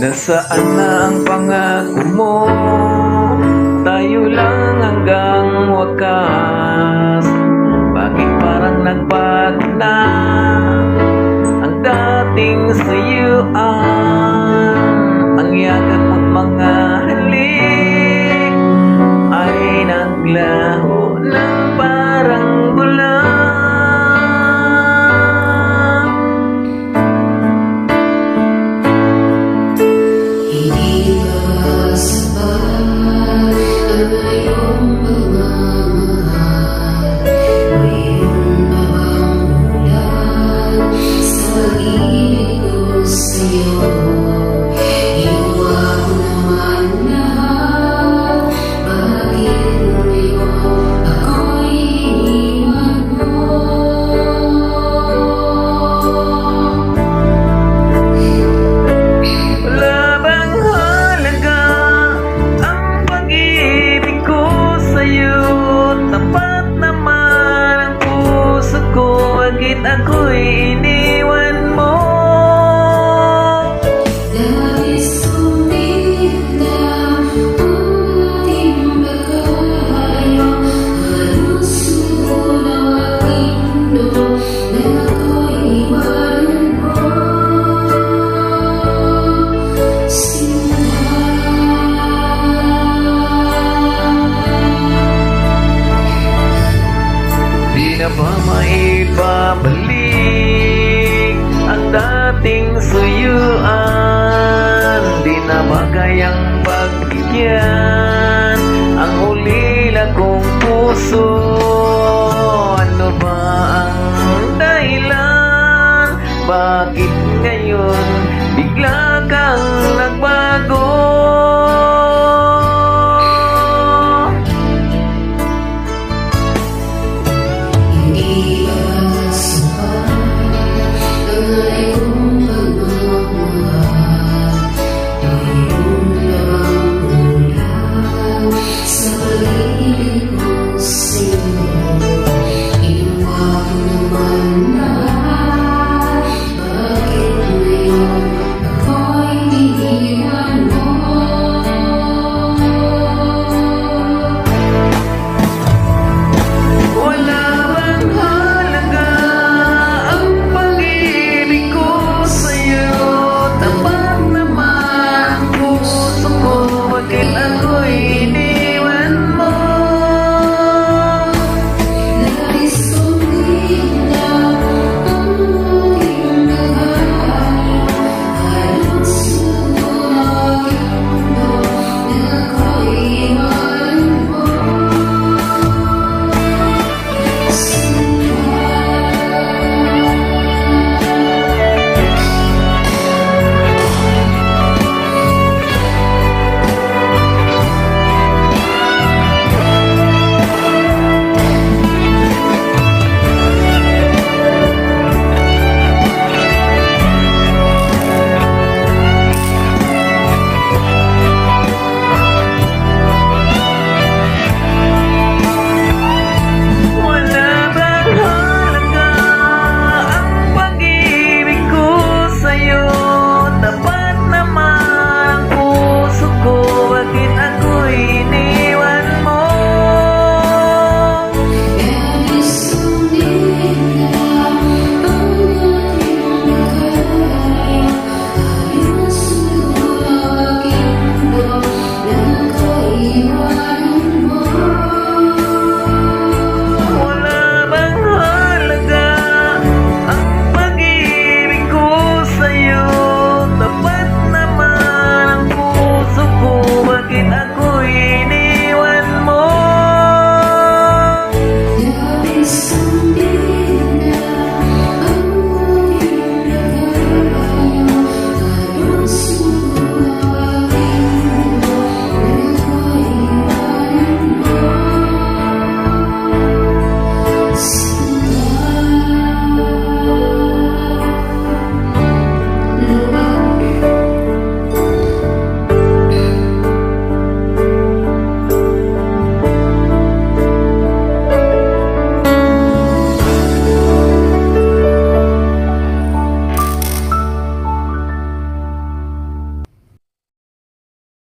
Nasaan na ang pangako mo? Tayo lang hanggang wakas. Bakit parang nagbago na ang dating sayuan? Ang yakap mo't mga halik ay naglaho ng parang bula. Ako'y iniwan mo. Labis sumita ang ating bagay, halos suko ng aking mundo na ako'y iwanan mo. Sinta, di na ba maibabalik ang dating suyuan? Di na ba kayang pagbigyan ang ulila kong puso?